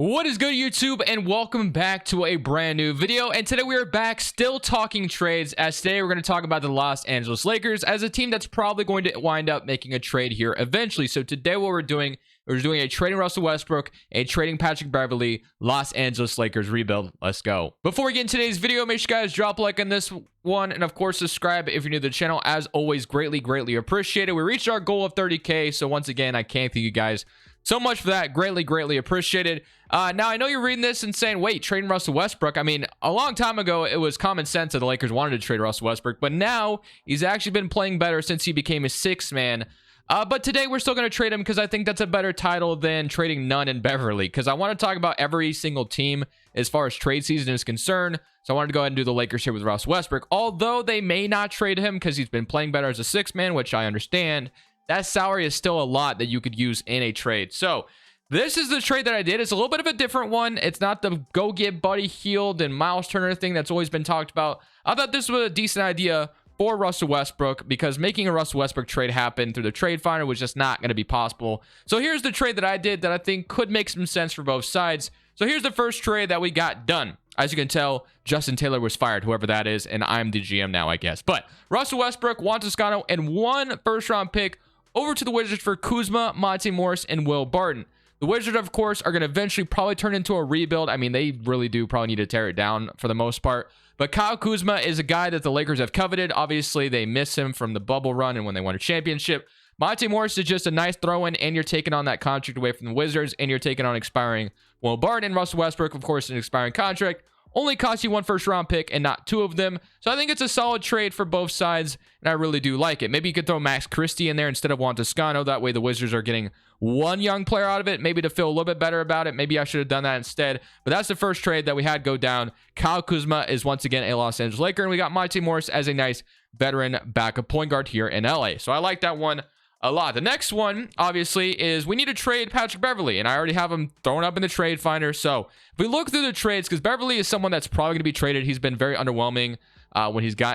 What is good, YouTube, and welcome back to a brand new video. And today we are back still talking trades, as today we're going to talk about the Los Angeles Lakers as a team that's probably going to wind up making a trade here eventually. So today what we're doing a trading Russell Westbrook, a trading Patrick Beverley, Los Angeles Lakers rebuild. Let's go. Before we get into today's video, make sure you guys drop a like on this one, and of course subscribe if you're new to the channel. As always, greatly appreciated. We reached our goal of 30k, so once again I can't thank you guys so much for that. Greatly appreciated. Now I know you're reading this and saying, wait, trading Russell Westbrook. I mean, a long time ago it was common sense that the Lakers wanted to trade Russell Westbrook, but now he's actually been playing better since he became a sixth man. But today we're still going to trade him because I think that's a better title than trading Nunn and Beverley, because I want to talk about every single team as far as trade season is concerned. So I wanted to go ahead and do the Lakers here with Russ Westbrook. Although they may not trade him because he's been playing better as a sixth man, which I understand, that salary is still a lot that you could use in a trade. So this is the trade that I did. It's a little bit of a different one. It's not the go get Buddy Hield and Miles Turner thing that's always been talked about. I thought this was a decent idea for Russell Westbrook because making a Russell Westbrook trade happen through the trade finder was just not going to be possible. So here's the trade that I did that I think could make some sense for both sides. So here's the first trade that we got done. As you can tell, Justin Taylor was fired, whoever that is, and I'm the GM now, I guess. But Russell Westbrook, Juan Toscano, and one first-round pick over to the Wizards for Kuzma, Monte Morris, and Will Barton. The Wizards, of course, are going to eventually probably turn into a rebuild. I mean, they really do probably need to tear it down for the most part. But Kyle Kuzma is a guy that the Lakers have coveted. Obviously, they miss him from the bubble run and when they won a championship. Monte Morris is just a nice throw-in, and you're taking on that contract away from the Wizards, and you're taking on expiring Will Barton. And Russell Westbrook, of course, an expiring contract. Only costs you one first-round pick and not two of them. So I think it's a solid trade for both sides, and I really do like it. Maybe you could throw Max Christie in there instead of Juan Toscano. That way the Wizards are getting one young player out of it, maybe to feel a little bit better about it. Maybe I should have done that instead. But that's the first trade that we had go down. Kyle Kuzma is once again a Los Angeles Laker, and we got Monte Morris as a nice veteran backup point guard here in LA. So I like that one a lot. The next one, obviously, is we need to trade Patrick Beverley, and I already have him thrown up in the trade finder. So if we look through the trades, because Beverley is someone that's probably going to be traded. He's been very underwhelming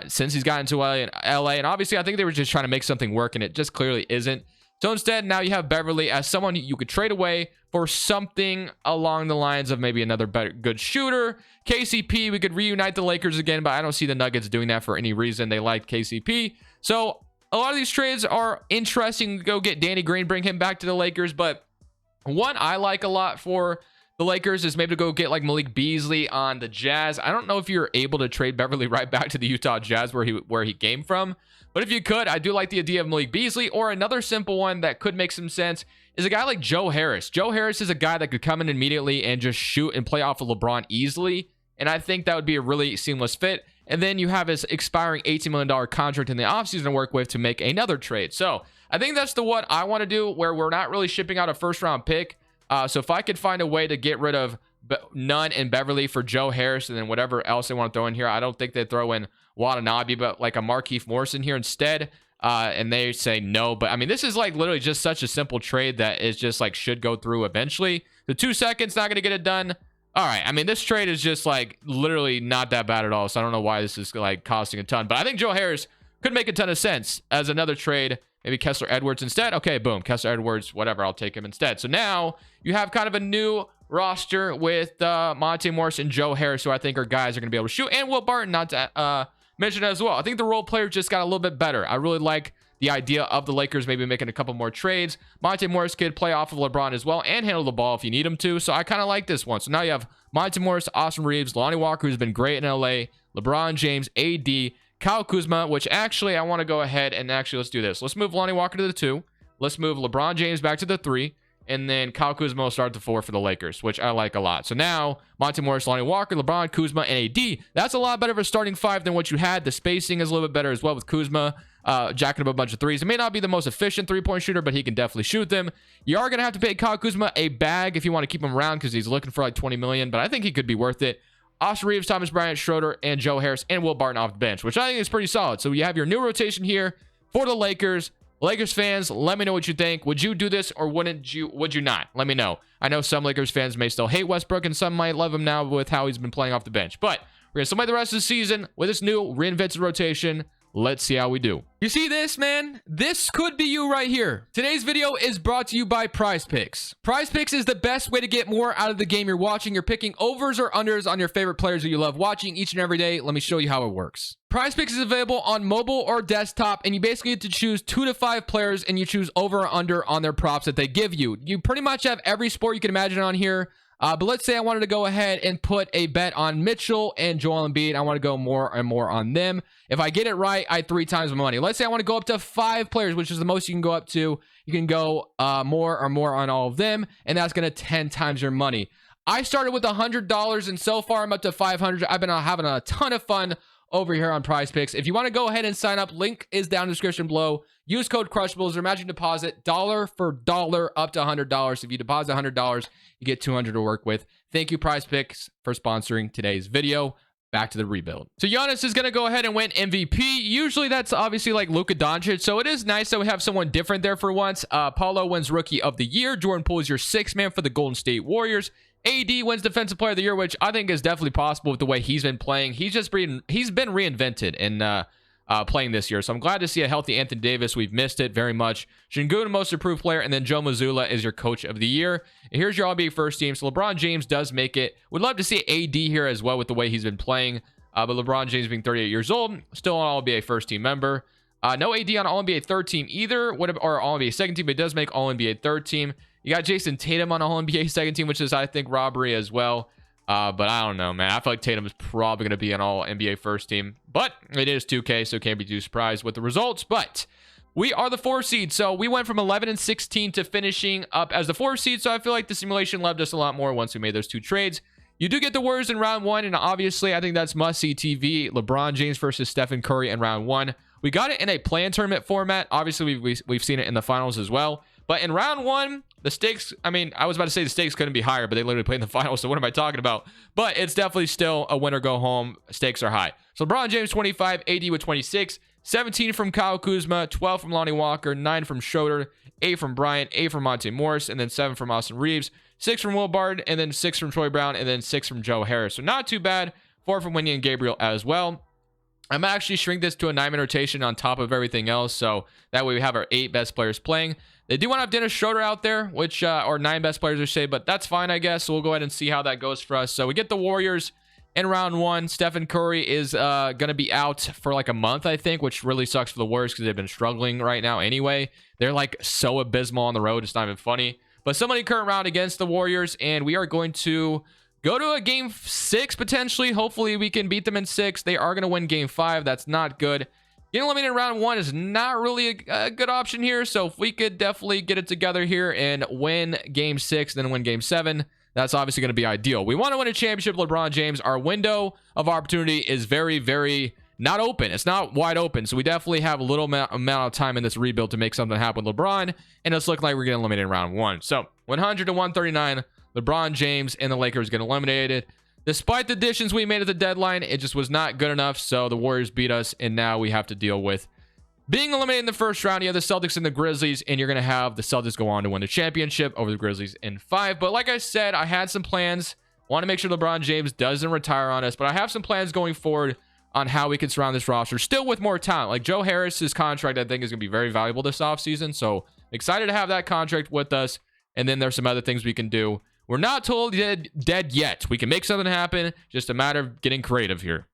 since he's gotten to LA, and obviously I think they were just trying to make something work, and it just clearly isn't. So instead, now you have Beverley as someone you could trade away for something along the lines of maybe another good shooter. KCP, we could reunite the Lakers again, but I don't see the Nuggets doing that for any reason. They like KCP. So a lot of these trades are interesting. Go get Danny Green, bring him back to the Lakers. But one I like a lot for the Lakers is maybe to go get like Malik Beasley on the Jazz. I don't know if you're able to trade Beverley right back to the Utah Jazz where he came from. But if you could, I do like the idea of Malik Beasley. Or another simple one that could make some sense is a guy like Joe Harris. Joe Harris is a guy that could come in immediately and just shoot and play off of LeBron easily. And I think that would be a really seamless fit. And then you have his expiring $18 million contract in the offseason to work with to make another trade. So I think that's what I want to do, where we're not really shipping out a first-round pick. So if I could find a way to get rid of Nunn and Beverley for Joe Harris and then whatever else they want to throw in here, I don't think they throw in Watanabe, but like a Markieff Morrison here instead. And they say no. But I mean, this is like literally just such a simple trade that is just like should go through eventually. The 2 seconds not going to get it done. All right, I mean, this trade is just like literally not that bad at all, so I don't know why this is like costing a ton, but I think Joe Harris could make a ton of sense as another trade. Maybe Kessler Edwards instead. Okay, boom, Kessler Edwards, whatever, I'll take him instead. So now you have kind of a new roster with Monte Morris and Joe Harris, who I think are guys who are going to be able to shoot, and Will Barton, not to mention as well. I think the role player just got a little bit better. I really like the idea of the Lakers maybe making a couple more trades. Monte Morris could play off of LeBron as well and handle the ball if you need him to. So I kind of like this one. So now you have Monte Morris, Austin Reeves, Lonnie Walker, who's been great in LA, LeBron James, AD, Kyle Kuzma, which actually I want to go ahead and actually let's do this. Let's move Lonnie Walker to the 2. Let's move LeBron James back to the 3. And then Kyle Kuzma will start the 4 for the Lakers, which I like a lot. So now, Monte Morris, Lonnie Walker, LeBron, Kuzma, and AD. That's a lot better of a starting 5 than what you had. The spacing is a little bit better as well with Kuzma jacking up a bunch of threes. It may not be the most efficient three-point shooter, but he can definitely shoot them. You are going to have to pay Kyle Kuzma a bag if you want to keep him around because he's looking for like $20 million, but I think he could be worth it. Austin Reeves, Thomas Bryant, Schroeder, and Joe Harris, and Will Barton off the bench, which I think is pretty solid. So you have your new rotation here for the Lakers. Lakers fans, let me know what you think. Would you do this or would you not? Let me know. I know some Lakers fans may still hate Westbrook and some might love him now with how he's been playing off the bench. But we're going to celebrate the rest of the season with this new reinvented rotation. Let's see how we do. You see this, man? This could be you right here. Today's video is brought to you by PrizePicks. PrizePicks is the best way to get more out of the game you're watching. You're picking overs or unders on your favorite players who you love watching each and every day. Let me show you how it works. PrizePicks is available on mobile or desktop, and you basically get to choose 2 to 5 players, and you choose over or under on their props that they give you. You pretty much have every sport you can imagine on here. But let's say I wanted to go ahead and put a bet on Mitchell and Joel Embiid. I want to go more and more on them. If I get it right, I 3 times my money. Let's say I want to go up to 5 players, which is the most you can go up to. You can go more or more on all of them, and that's going to 10 times your money. I started with $100, and so far I'm up to $500. I've been having a ton of fun over here on PrizePicks. If you want to go ahead and sign up, link is down in the description below. Use code Crushables. Their matching deposit, dollar for dollar, up to $100. If you deposit $100, you get $200 to work with. Thank you, PrizePicks, for sponsoring today's video. Back to the rebuild. So Giannis is going to go ahead and win MVP. Usually that's obviously like Luka Doncic. So it is nice that we have someone different there for once. Paulo wins Rookie of the Year. Jordan Poole is your 6th man for the Golden State Warriors. AD wins Defensive Player of the Year, which I think is definitely possible with the way he's been playing. He's been reinvented in playing this year. So I'm glad to see a healthy Anthony Davis. We've missed it very much. Şengün, Most Improved Player, and then Joe Mazzulla is your Coach of the Year. And here's your All-NBA first team. So LeBron James does make it. Would love to see AD here as well with the way he's been playing. But LeBron James being 38 years old, still an All-NBA first team member. No AD on All-NBA third team either, or All-NBA second team, but it does make All-NBA third team. You got Jason Tatum on All-NBA second team, which is, I think, robbery as well. But I don't know, man. I feel like Tatum is probably going to be an All-NBA first team. But it is 2K, so can't be too surprised with the results. But we are the 4 seed, so we went from 11 and 16 to finishing up as the 4 seed. So I feel like the simulation loved us a lot more once we made those 2 trades. You do get the Warriors in round 1, and obviously I think that's must-see TV. LeBron James versus Stephen Curry in round 1. We got it in a play-in tournament format. Obviously, we've seen it in the finals as well. But in round 1, the stakes, I mean, I was about to say the stakes couldn't be higher, but they literally played in the finals, so what am I talking about? But it's definitely still a win or go home. Stakes are high. So LeBron James, 25, AD with 26, 17 from Kyle Kuzma, 12 from Lonnie Walker, 9 from Schroeder, 8 from Bryant, 8 from Monte Morris, and then 7 from Austin Reeves, 6 from Will Barton, and then 6 from Troy Brown, and then 6 from Joe Harris. So not too bad. 4 from Wenyen Gabriel as well. I'm actually shrink this to a 9-man rotation on top of everything else, so that way we have our 8 best players playing. They do want to have Dennis Schroeder out there, which or 9 best players I say, but that's fine, I guess. So we'll go ahead and see how that goes for us. So we get the Warriors in round 1. Stephen Curry is going to be out for like a month, I think, which really sucks for the Warriors because they've been struggling right now anyway. They're like so abysmal on the road, it's not even funny. But somebody current round against the Warriors, and we are going to go to a game 6 potentially. Hopefully we can beat them in 6. They are going to win game 5. That's not good. Getting eliminated in round 1 is not really a good option here. So if we could definitely get it together here and win game 6, then win game 7, that's obviously going to be ideal. We want to win a championship, LeBron James. Our window of opportunity is very, very not open. It's not wide open. So we definitely have a little amount of time in this rebuild to make something happen with LeBron. And it's looking like we're getting eliminated in round 1. So 100 to 139, LeBron James and the Lakers get eliminated. Despite the additions we made at the deadline, it just was not good enough. So the Warriors beat us, and now we have to deal with being eliminated in the first round. You have the Celtics and the Grizzlies, and you're going to have the Celtics go on to win the championship over the Grizzlies in 5. But like I said, I had some plans. Want to make sure LeBron James doesn't retire on us, but I have some plans going forward on how we can surround this roster, still with more talent. Like Joe Harris's contract, I think, is going to be very valuable this offseason. So excited to have that contract with us. And then there's some other things we can do. We're not totally dead yet. We can make something happen. Just a matter of getting creative here.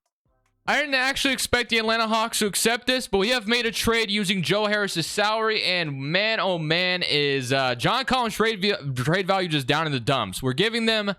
I didn't actually expect the Atlanta Hawks to accept this, but we have made a trade using Joe Harris's salary, and man, oh man, is John Collins' trade value just down in the dumps. We're giving them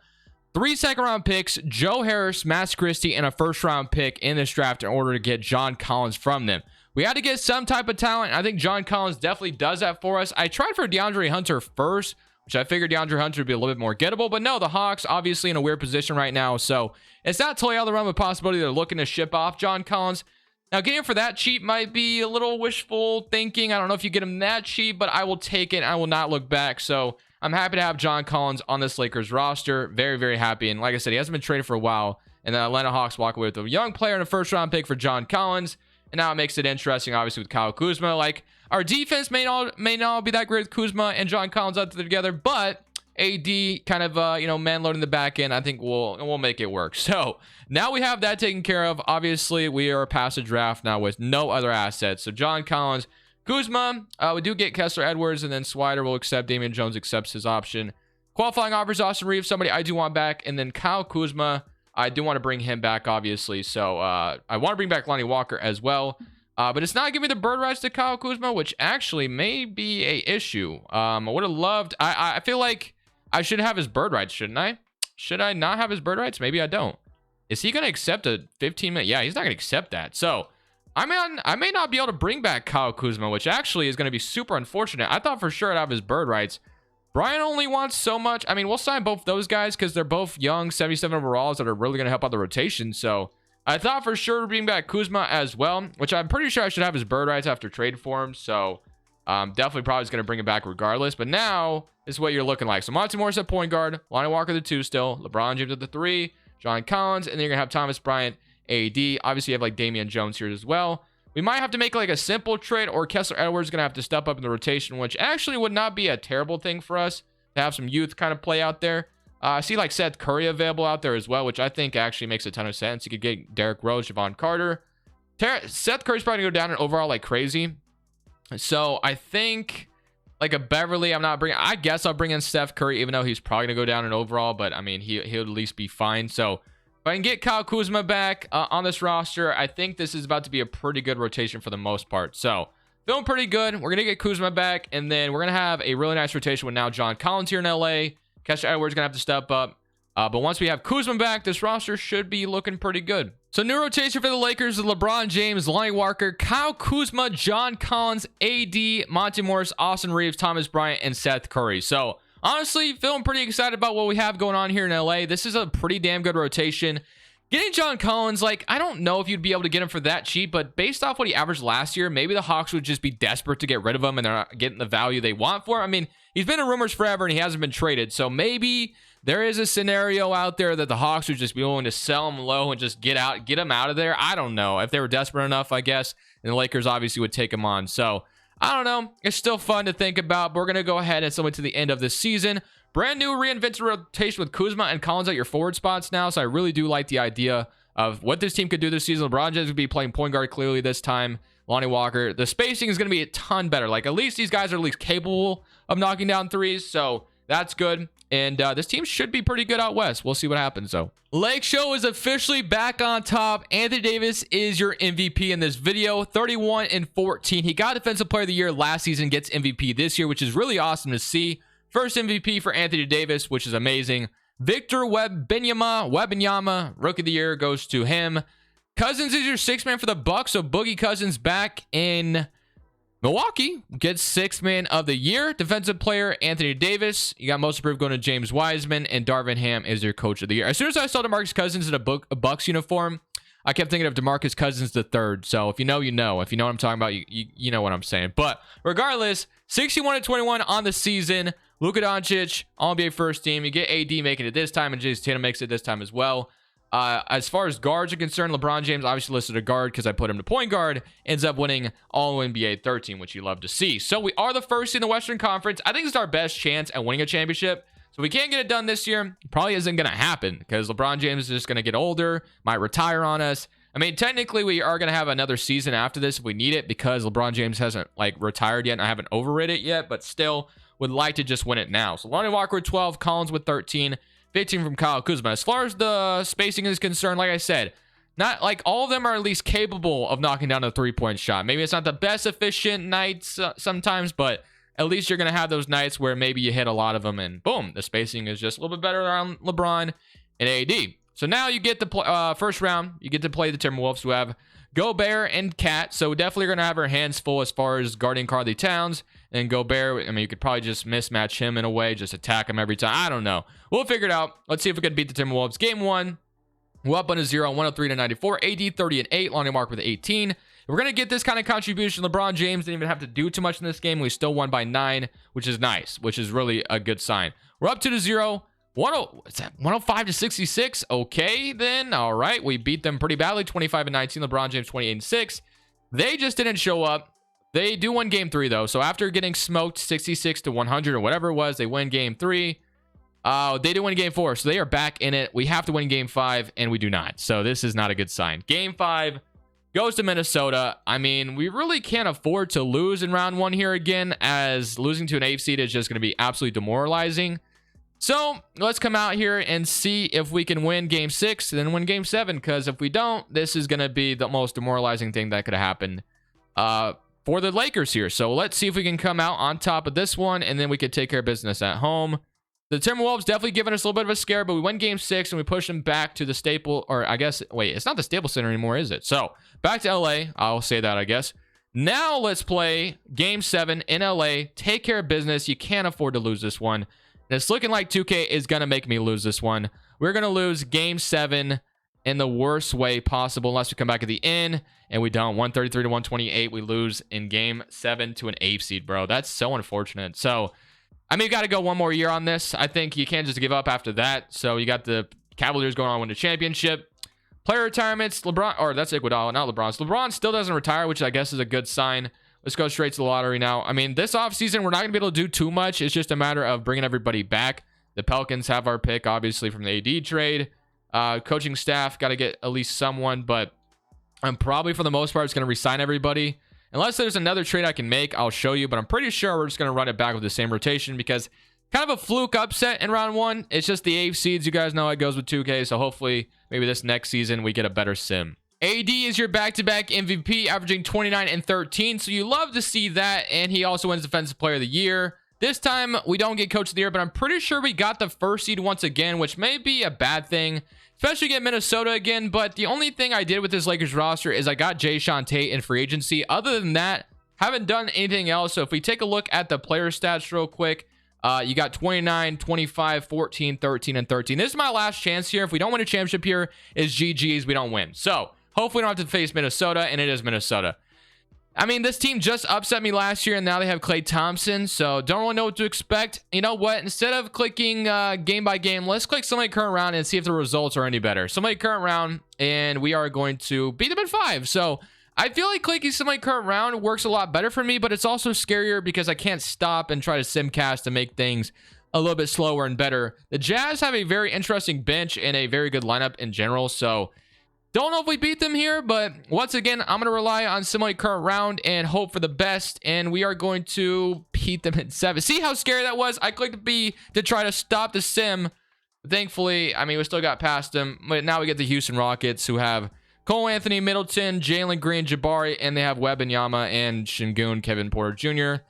3 second-round picks, Joe Harris, Max Christie, and a first-round pick in this draft in order to get John Collins from them. We had to get some type of talent. I think John Collins definitely does that for us. I tried for DeAndre Hunter first, which I figured DeAndre Hunter would be a little bit more gettable. But no, the Hawks obviously in a weird position right now. So it's not totally out of the realm of possibility they're looking to ship off John Collins. Now, getting him for that cheap might be a little wishful thinking. I don't know if you get him that cheap, but I will take it. I will not look back. So I'm happy to have John Collins on this Lakers roster. Very, very happy. And like I said, he hasn't been traded for a while. And the Atlanta Hawks walk away with a young player and a first-round pick for John Collins. And now it makes it interesting, obviously, with Kyle Kuzma. Like, our defense may not be that great with Kuzma and John Collins out there together, but AD kind of, man loading the back end. I think we'll make it work. So now we have that taken care of. Obviously, we are past the draft now with no other assets. So John Collins, Kuzma, we do get Kessler Edwards, and then Swider will accept. Damian Jones accepts his option. Qualifying offers Austin Reeves, somebody I do want back, and then Kyle Kuzma, I do want to bring him back, obviously. So I want to bring back Lonnie Walker as well. But it's not giving me the bird rights to Kyle Kuzma, which actually may be a issue. I would have loved. I feel like I should have his bird rights, shouldn't I? Should I not have his bird rights? Maybe I don't. Is he going to accept a 15-minute? Yeah, he's not going to accept that. So I may not be able to bring back Kyle Kuzma, which actually is going to be super unfortunate. I thought for sure I'd have his bird rights. Brian only wants so much. I mean, we'll sign both those guys because they're both young 77 overalls that are really going to help out the rotation. So I thought for sure to bring back Kuzma as well, which I'm pretty sure I should have his bird rights after trade for him. So definitely probably is going to bring him back regardless. But now this is what you're looking like. So Monty Morris at point guard, Lonnie Walker the 2 still, LeBron James at the 3, John Collins, and then you're going to have Thomas Bryant, AD. Obviously, you have like Damian Jones here as well. We might have to make like a simple trade, or Kessler Edwards is going to have to step up in the rotation, which actually would not be a terrible thing for us to have some youth kind of play out there. I see like Seth Curry available out there as well, which I think actually makes a ton of sense. You could get Derrick Rose, Javon Carter. Seth Curry's probably going to go down in overall like crazy. So I think like a Beverley, I guess I'll bring in Steph Curry, even though he's probably going to go down in overall, but I mean, he'll at least be fine. So if I can get Kyle Kuzma back on this roster, I think this is about to be a pretty good rotation for the most part. So feeling pretty good. We're going to get Kuzma back, and then we're going to have a really nice rotation with now John Collins here in LA. Kessler Edwards going to have to step up. But once we have Kuzma back, this roster should be looking pretty good. So new rotation for the Lakers is LeBron James, Lonnie Walker, Kyle Kuzma, John Collins, AD, Monty Morris, Austin Reeves, Thomas Bryant, and Seth Curry. So honestly, feeling pretty excited about what we have going on here in LA. This is a pretty damn good rotation. Getting John Collins, like, I don't know if you'd be able to get him for that cheap, but based off what he averaged last year, maybe the Hawks would just be desperate to get rid of him and they're not getting the value they want for him. I mean, he's been in rumors forever and he hasn't been traded. So maybe there is a scenario out there that the Hawks would just be willing to sell him low and just get him out of there. I don't know if they were desperate enough, I guess, and the Lakers obviously would take him on. So I don't know. It's still fun to think about, but we're going to go ahead and so to the end of this season. Brand new reinvented rotation with Kuzma and Collins at your forward spots now. So I really do like the idea of what this team could do this season. LeBron James would be playing point guard clearly this time. Lonnie Walker. The spacing is going to be a ton better. Like, at least these guys are at least capable of knocking down threes. So that's good. And this team should be pretty good out west. We'll see what happens, though. Lake Show is officially back on top. Anthony Davis is your MVP in this video. 31-14. He got Defensive Player of the Year last season, gets MVP this year, which is really awesome to see. First MVP for Anthony Davis, which is amazing. Victor Wembanyama, Rookie of the Year, goes to him. Cousins is your sixth man for the Bucks, so Boogie Cousins back in Milwaukee gets sixth man of the year. Defensive player, Anthony Davis. You got most improved going to James Wiseman, and Darvin Ham is your coach of the year. As soon as I saw DeMarcus Cousins in a Bucks uniform, I kept thinking of DeMarcus Cousins the third. So if you know, you know. If you know what I'm talking about, you know what I'm saying. But regardless, 61-21 on the season. Luka Doncic, All-NBA first team. You get AD making it this time, and Jason Tatum makes it this time as well. As far as guards are concerned, LeBron James obviously listed a guard because I put him to point guard. Ends up winning All-NBA 13, which you love to see. So we are the first in the Western Conference. I think it's our best chance at winning a championship. So we can't get it done this year. Probably isn't going to happen because LeBron James is just going to get older, might retire on us. I mean, technically, we are going to have another season after this if we need it because LeBron James hasn't retired yet and I haven't overrid it yet, but still would like to just win it now. So Lonnie Walker with 12, Collins with 13, 15 from Kyle Kuzma. As far as the spacing is concerned, like I said, not like all of them are at least capable of knocking down a three-point shot. Maybe it's not the best efficient nights sometimes, but at least you're going to have those nights where maybe you hit a lot of them and boom, the spacing is just a little bit better around LeBron and AD. So now you get the first round, you get to play the Timberwolves who have Gobert and Cat. So definitely going to have our hands full as far as guarding Karl Towns. And Gobert, I mean, you could probably just mismatch him in a way, just attack him every time. I don't know. We'll figure it out. Let's see if we can beat the Timberwolves. Game 1, we're up on a 0, 103-94. AD 30-8, Lonnie Walker with 18. If we're going to get this kind of contribution, LeBron James didn't even have to do too much in this game. We still won by 9, which is nice, which is really a good sign. We're up to the 0. 105-66. Okay, then. All right. We beat them pretty badly. 25-19. LeBron James 28-6. They just didn't show up. They do win game 3, though. So after getting smoked 66-100 or whatever it was, they win game 3. They didn't win game 4, so they are back in it. We have to win game 5, and we do not. So this is not a good sign. Game 5 goes to Minnesota. I mean, we really can't afford to lose in round 1 here again, as losing to an 8th seed is just going to be absolutely demoralizing. So let's come out here and see if we can win game 6 and then win game 7, because if we don't, this is going to be the most demoralizing thing that could have happened for the Lakers here. So let's see if we can come out on top of this one, and then we could take care of business at home. The Timberwolves definitely giving us a little bit of a scare, but we win game 6 and we push them back to the Staples, or I guess, wait, it's not the Staples Center anymore, is it? So back to LA. I'll say that, I guess. Now let's play game 7 in LA. Take care of business. You can't afford to lose this one. And it's looking like 2K is going to make me lose this one. We're going to lose game 7 in the worst way possible, unless we come back at the end, and we don't. 133 to 128. We lose in game 7 to an 8th seed, bro. That's so unfortunate. So, I mean, you got to go one more year on this. I think you can't just give up after that. So, you got the Cavaliers going on to win the championship. Player retirements, LeBron, or that's Iguodala, not LeBron. So LeBron still doesn't retire, which I guess is a good sign. Let's go straight to the lottery now. I mean, this offseason, we're not going to be able to do too much. It's just a matter of bringing everybody back. The Pelicans have our pick, obviously, from the AD trade. Coaching staff, got to get at least someone, but I'm probably, for the most part, just going to re-sign everybody. Unless there's another trade I can make, I'll show you, but I'm pretty sure we're just going to run it back with the same rotation, because kind of a fluke upset in round 1. It's just the 8th seeds. You guys know how it goes with 2K, so hopefully maybe this next season we get a better sim. AD is your back-to-back MVP, averaging 29 and 13, so you love to see that, and he also wins Defensive Player of the Year. This time, we don't get Coach of the Year, but I'm pretty sure we got the first seed once again, which may be a bad thing, especially get Minnesota again. But the only thing I did with this Lakers roster is I got Jae'Sean Tate in free agency. Other than that, haven't done anything else. So if we take a look at the player stats real quick, you got 29, 25, 14, 13, and 13. This is my last chance here. If we don't win a championship here, is GG's. We don't win. So hopefully we don't have to face Minnesota, and it is Minnesota. I mean, this team just upset me last year, and now they have Klay Thompson, so don't really know what to expect. You know what? Instead of clicking game by game, let's click Simulate Current Round and see if the results are any better. Simulate Current Round, and we are going to beat them in 5. So I feel like clicking Simulate Current Round works a lot better for me, but it's also scarier because I can't stop and try to simcast to make things a little bit slower and better. The Jazz have a very interesting bench and a very good lineup in general, so don't know if we beat them here, but once again, I'm going to rely on Simulate Current Round and hope for the best, and we are going to beat them in 7. See how scary that was? I clicked B to try to stop the sim. Thankfully, I mean, we still got past them, but now we get the Houston Rockets, who have Cole Anthony, Middleton, Jalen Green, Jabari, and they have Wembanyama and Şengün, Kevin Porter Jr.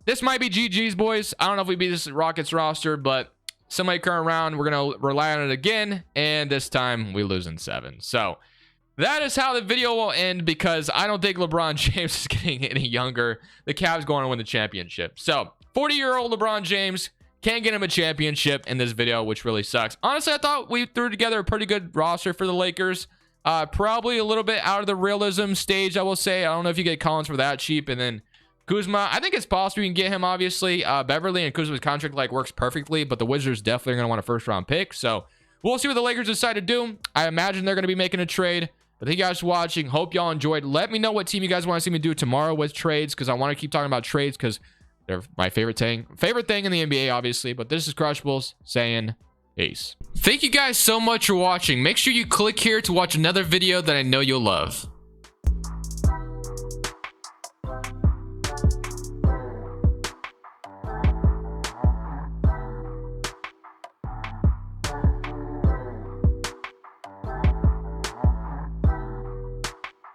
This might be GG's, boys. I don't know if we beat this Rockets roster, but Simulate Current Round, we're going to rely on it again, and this time we lose in 7. So that is how the video will end, because I don't think LeBron James is getting any younger. The Cavs going to win the championship. So 40-year-old LeBron James can't get him a championship in this video, which really sucks. Honestly, I thought we threw together a pretty good roster for the Lakers. Probably a little bit out of the realism stage, I will say. I don't know if you get Collins for that cheap, and then Kuzma, I think it's possible you can get him, obviously. Beverley and Kuzma's contract works perfectly, but the Wizards definitely are going to want a first-round pick. So we'll see what the Lakers decide to do. I imagine they're going to be making a trade. But thank you guys for watching. Hope y'all enjoyed. Let me know what team you guys want to see me do tomorrow with trades, because I want to keep talking about trades, because they're my favorite thing in the NBA, obviously. But this is Crushables saying peace. Thank you guys so much for watching. Make sure you click here to watch another video that I know you'll love.